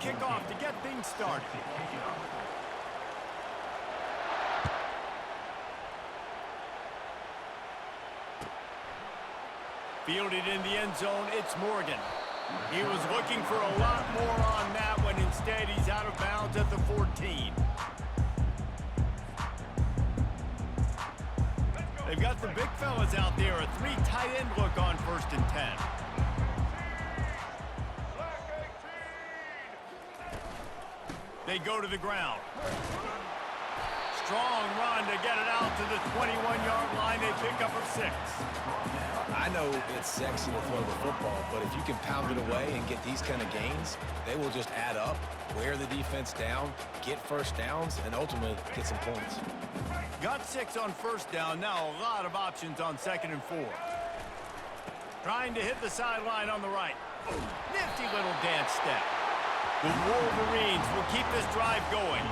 kickoff to get things started. Fielded in the end zone, it's Morgan. He was looking for a lot more on that when instead he's out of bounds at the 14. They've got the big fellas out there, a 3 tight end look on 1st and 10. They go to the ground. Strong run to get it out to the 21-yard line. They pick up a 6. I know it's sexy to throw the football, but if you can pound it away and get these kind of gains, they will just add up, wear the defense down, get first downs, and ultimately get some points. Got 6 on 1st down. Now a lot of options on 2nd and 4. Trying to hit the sideline on the right. Nifty little dance step. The Wolverines will keep this drive going.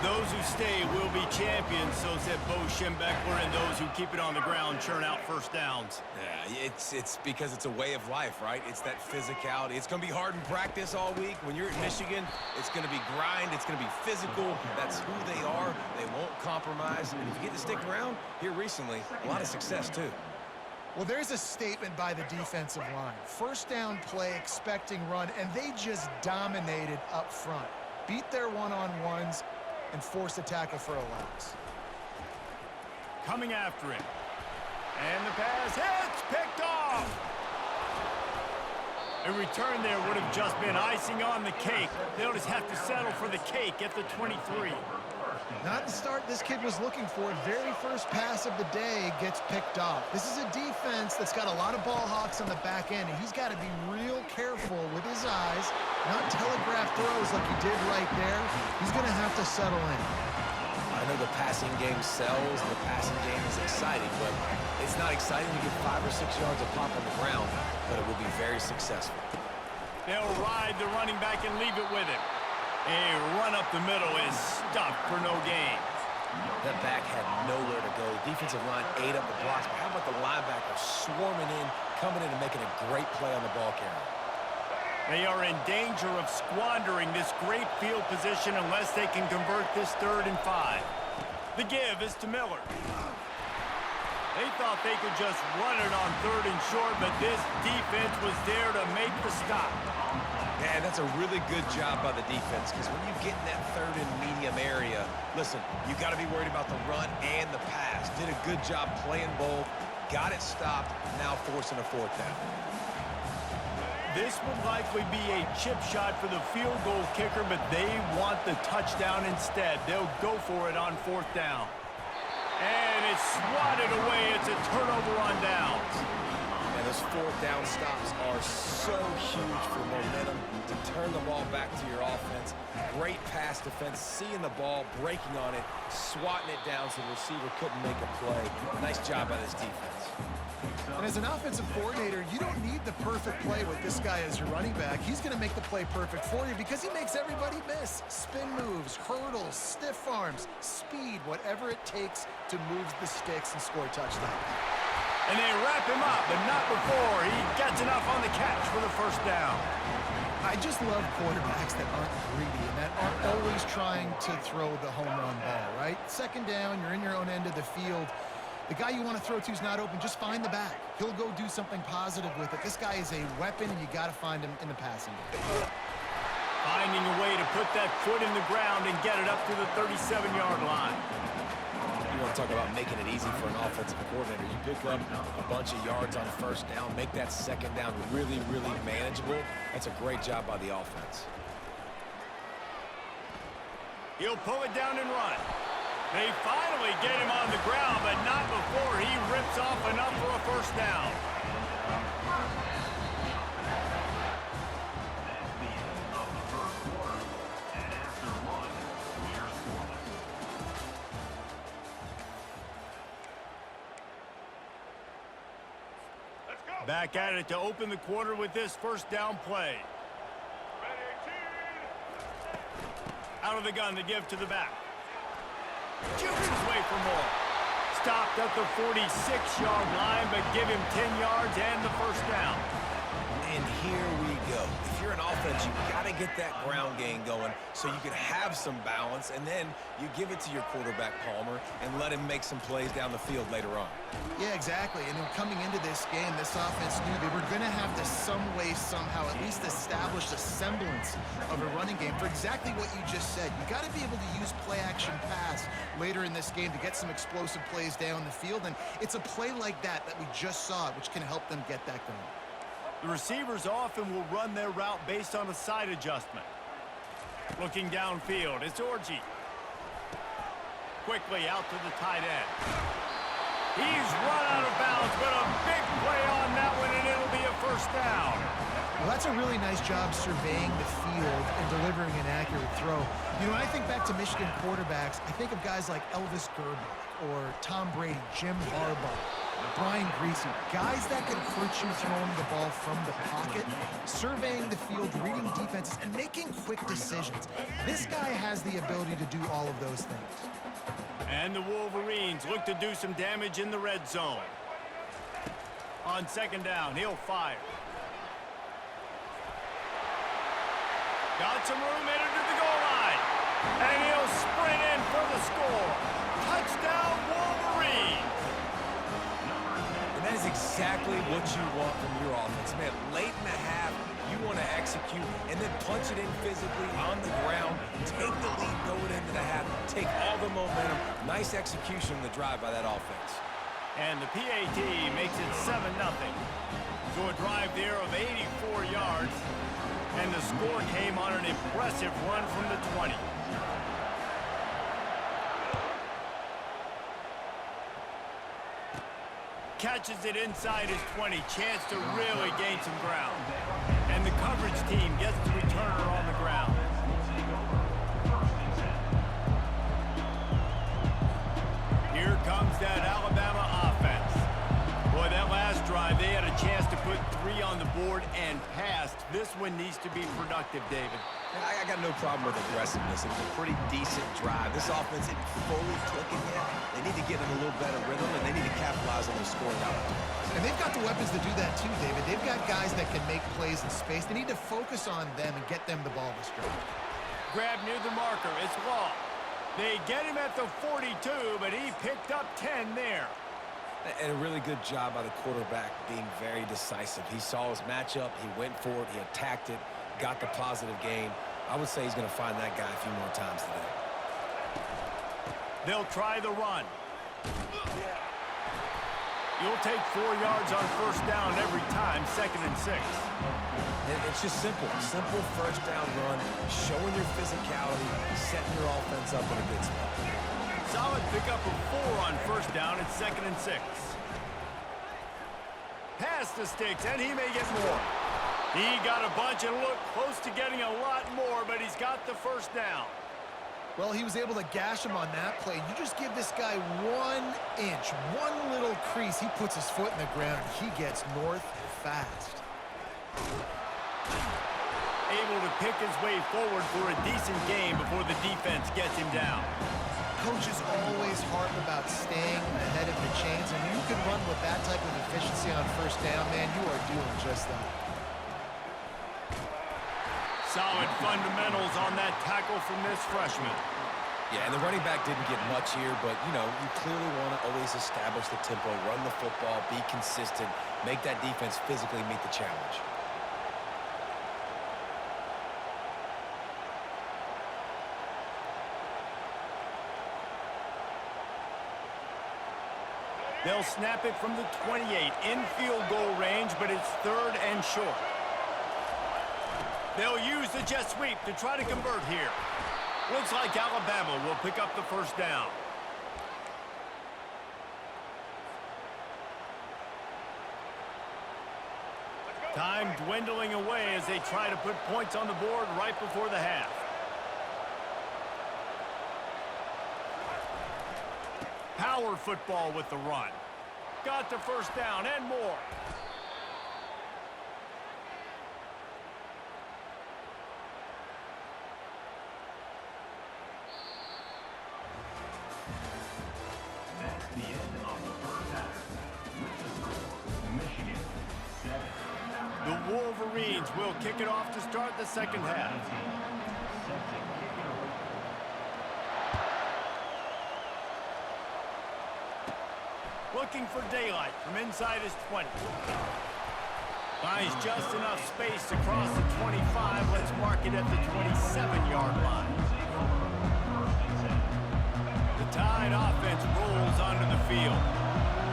Those who stay will be champions, so said Bo Schembechler, and those who keep it on the ground churn out 1st downs. Yeah, it's because it's a way of life, right? It's that physicality. It's going to be hard in practice all week. When you're at Michigan, it's going to be grind. It's going to be physical. That's who they are. They won't compromise. And if you get to stick around here recently, a lot of success, too. Well, there's a statement by the defensive line. 1st down play, expecting run, and they just dominated up front. Beat their one-on-ones and forced a tackle for a loss. Coming after it. And the pass hits, picked off. A return there would have just been icing on the cake. They'll just have to settle for the cake at the 23. Not the start this kid was looking for. Very first pass of the day gets picked off. This is a defense that's got a lot of ball hawks on the back end, and he's got to be real careful with his eyes, not telegraph throws like he did right there. He's going to have to settle in. I know the passing game sells, and the passing game is exciting, but it's not exciting to get 5 or 6 yards of pop on the ground, but it will be very successful. They'll ride the running back and leave it with him. A run up the middle is stuffed for no gain. That back had nowhere to go. The defensive line ate up the blocks, but how about the linebacker swarming in, coming in and making a great play on the ball carrier? They are in danger of squandering this great field position unless they can convert this 3rd and 5. The give is to Miller. They thought they could just run it on 3rd and short, but this defense was there to make the stop. Man, that's a really good job by the defense, because when you get in that 3rd and medium area, listen, you got to be worried about the run and the pass. Did a good job playing both, got it stopped, now forcing a 4th down. This would likely be a chip shot for the field goal kicker, but they want the touchdown instead. They'll go for it on 4th down. And it's swatted away. It's a turnover on downs. And those 4th down stops are so huge for momentum to turn the ball back to your offense. Great pass defense, seeing the ball, breaking on it, swatting it down so the receiver couldn't make a play. Nice job by this defense. And as an offensive coordinator, you don't need the perfect play with this guy as your running back. He's going to make the play perfect for you because he makes everybody miss. Spin moves, hurdles, stiff arms, speed, whatever it takes to move the sticks and score touchdowns. And they wrap him up, but not before he gets enough on the catch for the 1st down. I just love quarterbacks that aren't greedy and that aren't always trying to throw the home run ball, right? 2nd down, you're in your own end of the field. The guy you want to throw to is not open. Just find the back. He'll go do something positive with it. This guy is a weapon, and you got to find him in the passing game. Finding a way to put that foot in the ground and get it up to the 37-yard line. You want to talk about making it easy for an offensive coordinator. You pick up a bunch of yards on 1st down, make that 2nd down really, really manageable. That's a great job by the offense. He'll pull it down and run. They finally get him on the ground, but not before he rips off enough for a 1st down. Back at it to open the quarter with this 1st down play. Out of the gun, the give to the back. Jukes his way for more. Stopped at the 46-yard line, but give him 10 yards and the 1st down. And here we go. If you're an offense, you got to get that ground game going so you can have some balance, and then you give it to your quarterback, Palmer, and let him make some plays down the field later on. Yeah, exactly. And coming into this game, this offense knew they were going to have to some way, somehow, at least establish a semblance of a running game for exactly what you just said. You got to be able to use play-action pass later in this game to get some explosive plays down the field, and it's a play like that we just saw, which can help them get that going. The receivers often will run their route based on a side adjustment. Looking downfield, it's Orji. Quickly out to the tight end. He's run out of bounds, but a big play on that one, and it'll be a first down. Well, that's a really nice job surveying the field and delivering an accurate throw. You know, when I think back to Michigan quarterbacks, I think of guys like Elvis Grbac or Tom Brady, Jim Harbaugh, Brian Griese, guys that could hurt you throwing the ball from the pocket, surveying the field, reading defenses, and making quick decisions. This guy has the ability to do all of those things. And the Wolverines look to do some damage in the red zone. On second down, he'll fire. Got some room headed to the goal line. And he'll sprint in for the score. Touchdown, Wolverines! And that is exactly what you want from your offense. Man, late in the half, you want to execute and then punch it in physically on the ground. Take the lead going into the half. Take all the momentum. Nice execution on the drive by that offense. And the PAT makes it 7-0. So a drive there of 84 yards. And the score came on an impressive run from the 20. Catches it inside his 20. Chance to really gain some ground. And the coverage team gets the returner on the ground. Here comes that Alabama offense. Boy, that last drive, they had a chance to put 3 on the board and passed. This one needs to be productive, David. I got no problem with aggressiveness. It was a pretty decent drive. This offense isn't fully clicking yet. They need to get in a little better rhythm, and they need to capitalize on those scoring opportunities. And they've got the weapons to do that too, David. They've got guys that can make plays in space. They need to focus on them and get them the ball this drive. Grab near the marker. It's Law. They get him at the 42, but he picked up 10 there. And a really good job by the quarterback being very decisive. He saw his matchup, he went for it, he attacked it, got the positive gain. I would say he's going to find that guy a few more times today. They'll try the run. You'll take 4 yards on first down every time, 2nd and 6. It's just simple. Simple first down run, showing your physicality, setting your offense up in a good spot. Solid pickup of 4 on first down. It's 2nd and 6. Pass the sticks, and he may get more. He got a bunch and looked close to getting a lot more, but he's got the first down. Well, he was able to gash him on that play. You just give this guy 1 inch, one little crease. He puts his foot in the ground, and he gets north fast. Able to pick his way forward for a decent game before the defense gets him down. Coaches always harp about staying ahead of the chains, and you can run with that type of efficiency on first down, man. You are doing just that. Solid fundamentals on that tackle from this freshman. Yeah, and the running back didn't get much here, but, you know, you clearly want to always establish the tempo, run the football, be consistent, make that defense physically meet the challenge. They'll snap it from the 28 in field goal range, but it's 3rd and short. They'll use the jet sweep to try to convert here. Looks like Alabama will pick up the first down. Time dwindling away as they try to put points on the board right before the half. Power football with the run. Got the first down and more. The means we'll kick it off to start the second half. Looking for daylight from inside his 20. Finds just enough space to cross the 25. Let's mark it at the 27-yard line. The Tide offense rolls onto the field.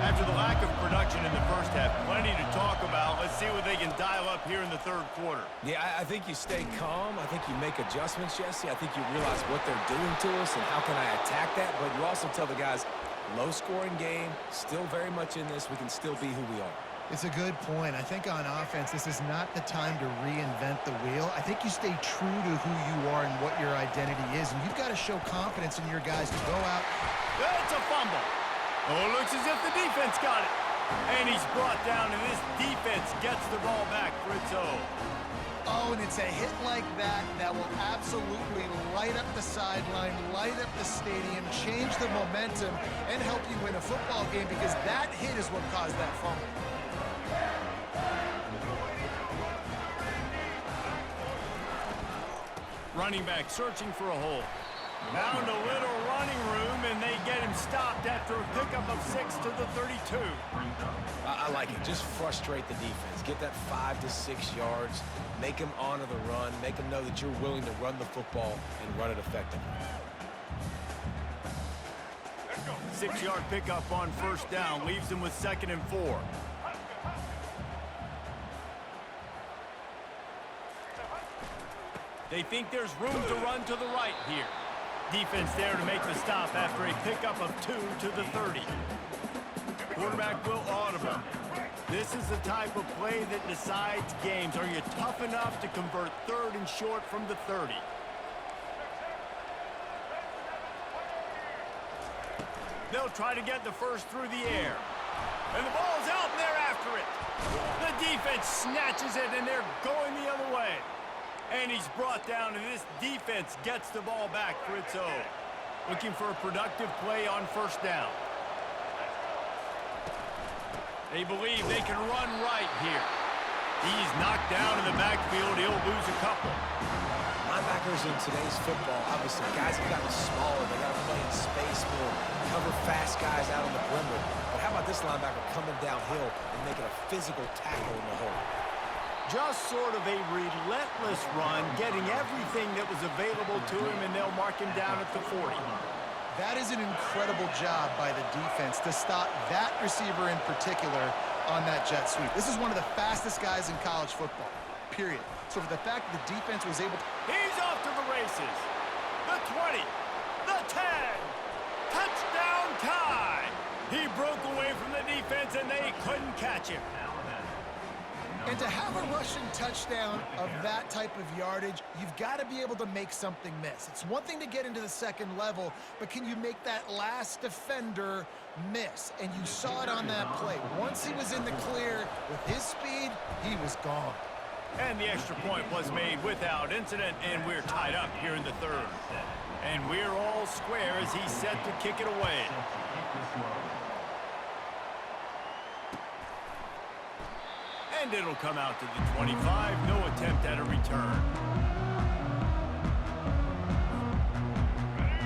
After the lack of production in the first half, plenty to talk about. Let's see what they can dial up here in the third quarter. Yeah, I think you stay calm. I think you make adjustments, Jesse. I think you realize what they're doing to us and how can I attack that. But you also tell the guys, low-scoring game, still very much in this. We can still be who we are. It's a good point. I think on offense, this is not the time to reinvent the wheel. I think you stay true to who you are and what your identity is, and you've got to show confidence in your guys to go out. It's a fumble. Oh, it looks as if the defense got it. And he's brought down, and this defense gets the ball back for its own. Oh, and it's a hit like that that will absolutely light up the sideline, light up the stadium, change the momentum, and help you win a football game because that hit is what caused that fumble. Running back searching for a hole. Found a little running room, and they get him stopped after a pickup of 6 to the 32. I like it. Just frustrate the defense. Get that 5 to 6 yards. Make them honor the run. Make them know that you're willing to run the football and run it effectively. 6-yard pickup on first down. Leaves them with 2nd and 4. They think there's room to run to the right here. Defense there to make the stop after a pickup of 2 to the 30. Quarterback will audible. This is the type of play that decides games. Are you tough enough to convert 3rd and short from the 30? They'll try to get the first through the air. And the ball's out, and they're after it. The defense snatches it, and they're going the other way. And he's brought down, and this defense gets the ball back for its own. Looking for a productive play on first down. They believe they can run right here. He's knocked down in the backfield. He'll lose a couple. Linebackers in today's football, obviously, guys have gotten smaller. They got to play in space more, cover fast guys out on the perimeter. But how about this linebacker coming downhill and making a physical tackle in the hole? Just sort of a relentless run, getting everything that was available to him, and they'll mark him down at the 40. That is an incredible job by the defense to stop that receiver in particular on that jet sweep. This is one of the fastest guys in college football, period. So for the fact that the defense was able to... He's off to the races. The 20, the 10, touchdown Tide. He broke away from the defense, and they couldn't catch him. And to have a rushing touchdown of that type of yardage, you've got to be able to make something miss. It's one thing to get into the second level, but can you make that last defender miss? And you saw it on that play. Once he was in the clear with his speed, he was gone. And the extra point was made without incident, and we're tied up here in the third. And we're all square as he's set to kick it away. And it'll come out to the 25. No attempt at a return.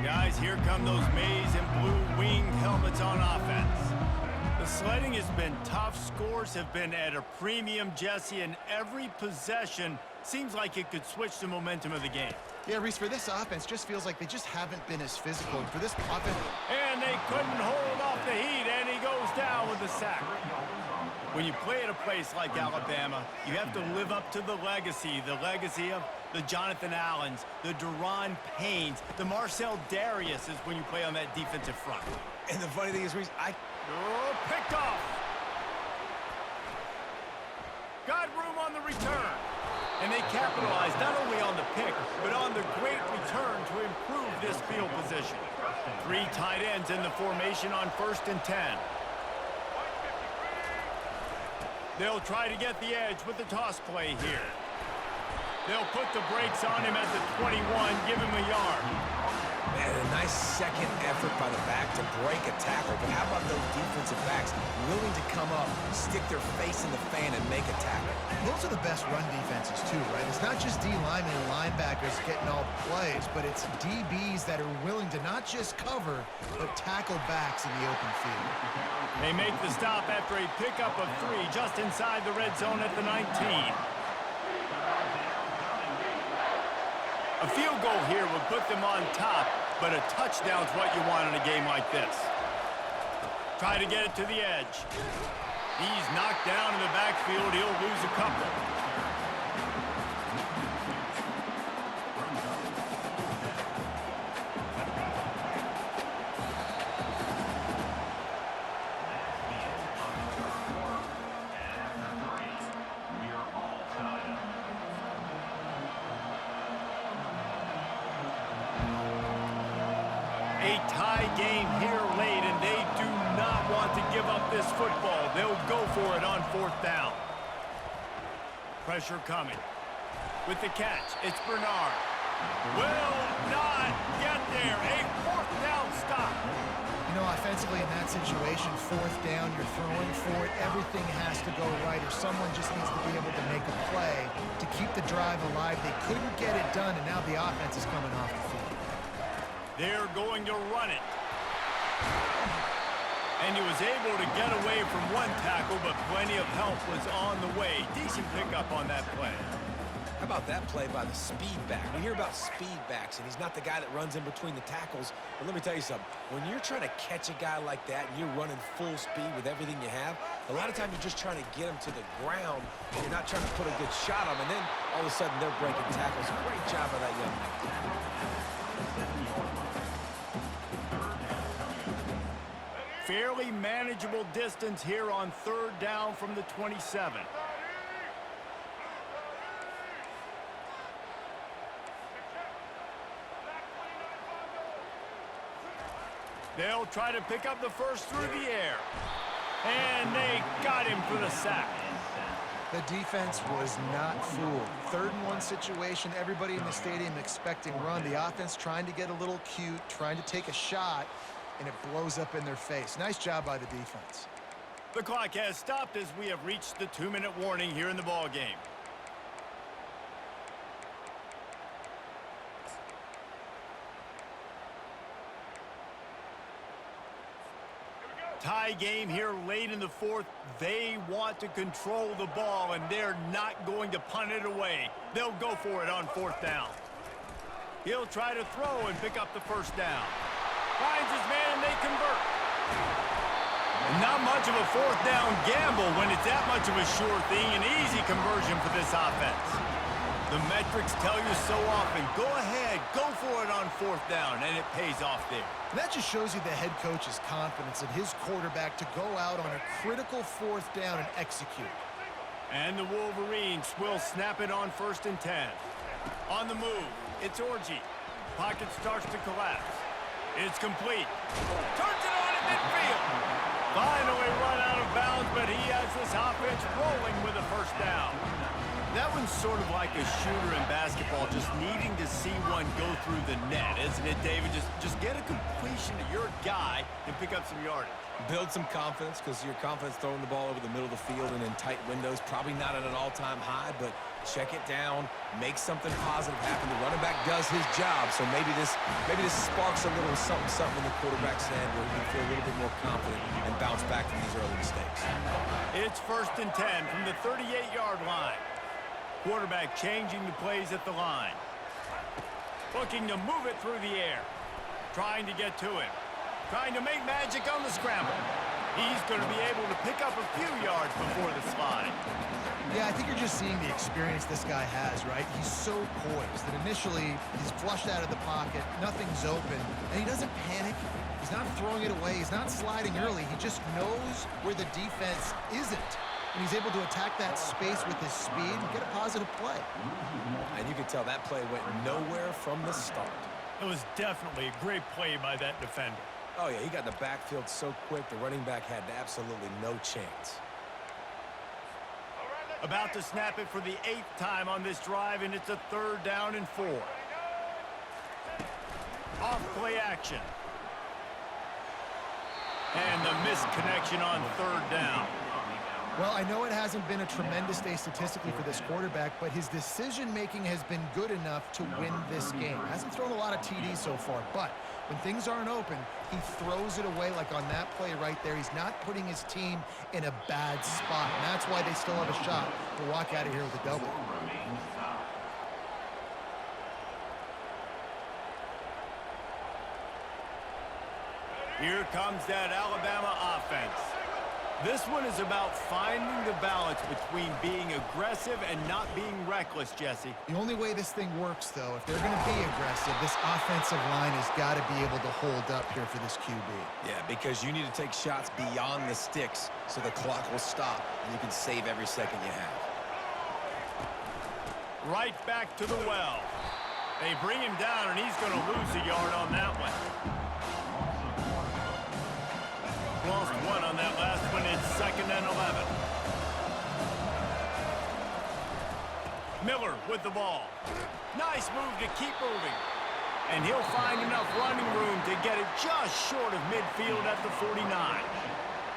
Guys, here come those maize and blue winged helmets on offense. The sledding has been tough. Scores have been at a premium, Jesse, and every possession seems like it could switch the momentum of the game. Yeah, Reese, for this offense, just feels like they just haven't been as physical. And for this offense... And they couldn't hold off the heat, and he goes down with a sack. When you play at a place like Alabama, you have to live up to the legacy of the Jonathan Allens, the Deron Paynes, the Marcel Dariuses when you play on that defensive front. And the funny thing is, Reese, Oh, picked off. Got room on the return. And they capitalized not only on the pick, but on the great return to improve this field position. 3 tight ends in the formation on 1st and 10. They'll try to get the edge with the toss play here. They'll put the brakes on him at the 21, give him a yard. Man, a nice second effort by the back to break a tackle. But how about those defensive backs willing to come up, stick their face in the fan, and make a tackle? Those are the best run defenses, too, right? It's not just D linemen and linebackers getting all the plays, but it's DBs that are willing to not just cover, but tackle backs in the open field. They make the stop after a pickup of 3 just inside the red zone at the 19. A field goal here would put them on top, but a touchdown's what you want in a game like this. Try to get it to the edge. He's knocked down in the backfield. He'll lose a couple. A tie game here late, and they do not want to give up this football. They'll go for it on 4th down. Pressure coming. With the catch, it's Bernard. Will not get there. A 4th down stop. You know, offensively in that situation, 4th down, you're throwing for it. Everything has to go right, or someone just needs to be able to make a play to keep the drive alive. They couldn't get it done, and now the offense is coming off the field. They're going to run it. And he was able to get away from one tackle, but plenty of help was on the way. Decent pickup on that play. How about that play by the speed back? We hear about speed backs, and he's not the guy that runs in between the tackles. But let me tell you something. When you're trying to catch a guy like that and you're running full speed with everything you have, a lot of times you're just trying to get him to the ground, and you're not trying to put a good shot on him, and then all of a sudden they're breaking tackles. Great job by that young man. Fairly manageable distance here on 3rd down from the 27. They'll try to pick up the first through the air. And they got him for the sack. The defense was not fooled. 3rd and 1 situation, everybody in the stadium expecting run. The offense trying to get a little cute, trying to take a shot, and it blows up in their face. Nice job by the defense. The clock has stopped as we have reached the 2-minute warning here in the ball game. Tie game here late in the 4th. They want to control the ball, and they're not going to punt it away. They'll go for it on 4th down. He'll try to throw and pick up the first down. Finds his man, and they convert. And not much of a 4th down gamble when it's that much of a sure thing. An easy conversion for this offense. The metrics tell you so often, go ahead, go for it on 4th down, and it pays off there. And that just shows you the head coach's confidence in his quarterback to go out on a critical 4th down and execute. And the Wolverines will snap it on 1st and 10. On the move, it's Orji. Pocket starts to collapse. It's complete. Turns it on at midfield. Finally run out of bounds, but he has this offense rolling with a 1st down. That one's sort of like a shooter in basketball, just needing to see one go through the net, isn't it, David? Just get a completion to your guy and pick up some yardage. Build some confidence, because your confidence throwing the ball over the middle of the field and in tight windows, probably not at an all-time high, but check it down, make something positive happen. The running back does his job, so maybe this sparks a little something in the quarterback's head where he can feel a little bit more confident and bounce back from these early mistakes. It's 1st and 10 from the 38-yard line. Quarterback changing the plays at the line. Looking to move it through the air. Trying to get to him. Trying to make magic on the scramble. He's going to be able to pick up a few yards before the slide. Yeah, I think you're just seeing the experience this guy has, right? He's so poised that initially he's flushed out of the pocket, nothing's open, and he doesn't panic. He's not throwing it away. He's not sliding early. He just knows where the defense isn't. And he's able to attack that space with his speed and get a positive play. And you can tell that play went nowhere from the start. It was definitely a great play by that defender. Oh, yeah, he got in the backfield so quick, the running back had absolutely no chance. About to snap it for the 8th time on this drive, and it's a 3rd down and 4. Off play action. And the missed connection on third down. Well, I know it hasn't been a tremendous day statistically for this quarterback, but his decision-making has been good enough to win this game. Hasn't thrown a lot of TDs so far, but when things aren't open, he throws it away like on that play right there. He's not putting his team in a bad spot, and that's why they still have a shot to walk out of here with a double. Here comes that Alabama offense. This one is about finding the balance between being aggressive and not being reckless, Jesse. The only way this thing works, though, if they're going to be aggressive, this offensive line has got to be able to hold up here for this QB. Yeah, because you need to take shots beyond the sticks so the clock will stop and you can save every second you have. Right back to the well. They bring him down, and he's going to lose a yard on that one. Lost one on that last one. It's 2nd and 11. Miller with the ball. Nice move to keep moving. And he'll find enough running room to get it just short of midfield at the 49.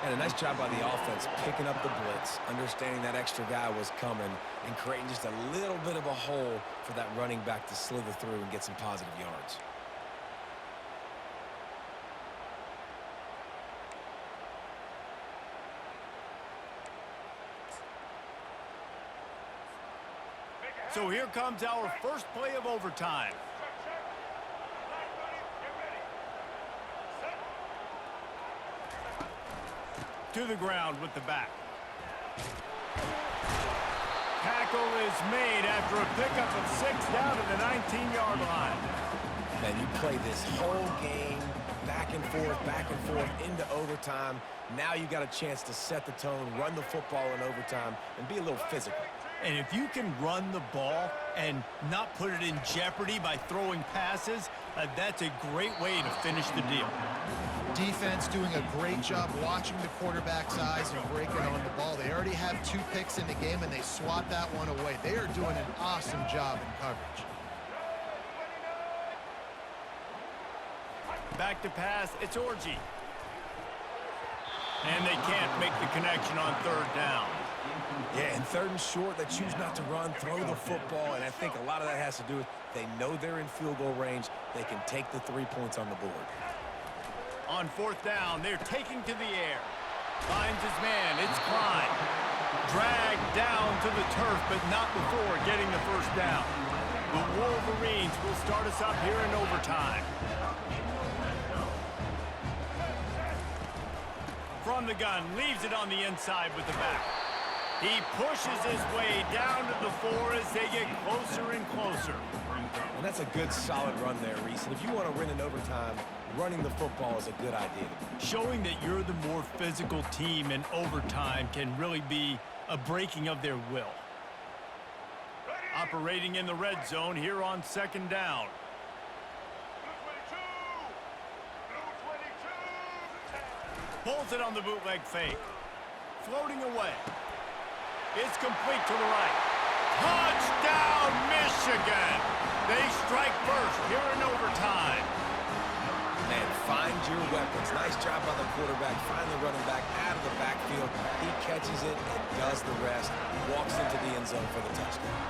And a nice job by the offense picking up the blitz, understanding that extra guy was coming, and creating just a little bit of a hole for that running back to slither through and get some positive yards. So here comes our first play of overtime. To the ground with the back. Tackle is made after a pickup of 6 down to the 19-yard line. Man, you play this whole game back and forth, into overtime. Now you got a chance to set the tone, run the football in overtime, and be a little physical. And if you can run the ball and not put it in jeopardy by throwing passes, that's a great way to finish the deal. Defense doing a great job watching the quarterback's eyes and breaking on the ball. They already have 2 picks in the game, and they swat that one away. They are doing an awesome job in coverage. Back to pass, it's Orji. And they can't make the connection on third down. Yeah, in 3rd and short, they choose not to run, throw the football, and I think a lot of that has to do with they know they're in field goal range. They can take the 3 points on the board. On 4th down, they're taking to the air. Finds his man, it's Klein. Dragged down to the turf, but not before getting the first down. The Wolverines will start us up here in overtime. From the gun, leaves it on the inside with the back. He pushes his way down to the 4 as they get closer and closer. And that's a good, solid run there, Reese. And if you want to win in overtime, running the football is a good idea. Showing that you're the more physical team in overtime can really be a breaking of their will. Operating in the red zone here on 2nd down. Pulls it on the bootleg fake. Floating away. It's complete to the right. Touchdown, Michigan! They strike first here in overtime. Man, find your weapons. Nice job by the quarterback. Find the running back out of the backfield. He catches it and does the rest. Walks into the end zone for the touchdown.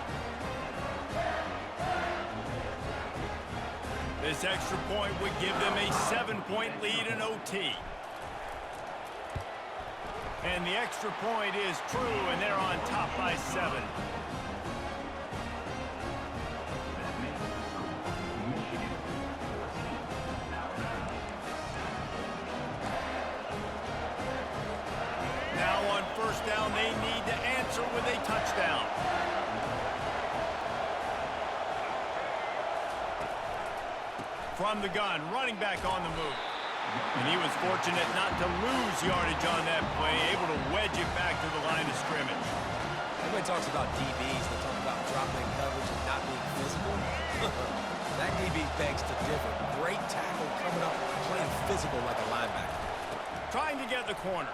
This extra point would give them a 7-point lead in OT. And the extra point is true, and they're on top by 7. Now on 1st down, they need to answer with a touchdown. From the gun, running back on the move. And he was fortunate not to lose yardage on that play, able to wedge it back to the line of scrimmage. Everybody talks about DBs. They talk about dropping coverage and not being physical. That DB begs to differ. Great tackle coming up, playing physical like a linebacker. Trying to get the corner.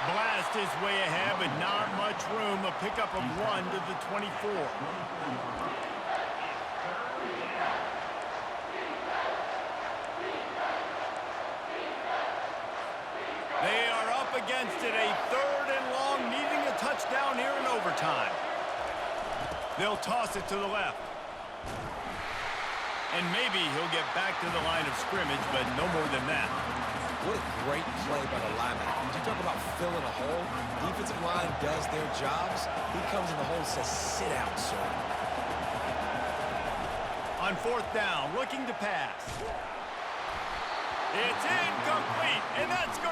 Blast his way ahead, but not much room. A pickup of 1 to the 24. They'll toss it to the left. And maybe he'll get back to the line of scrimmage, but no more than that. What a great play by the linebacker. When you talk about filling a hole, defensive line does their jobs. He comes in the hole and says, sit out, sir. On fourth down, looking to pass. It's incomplete, and that's going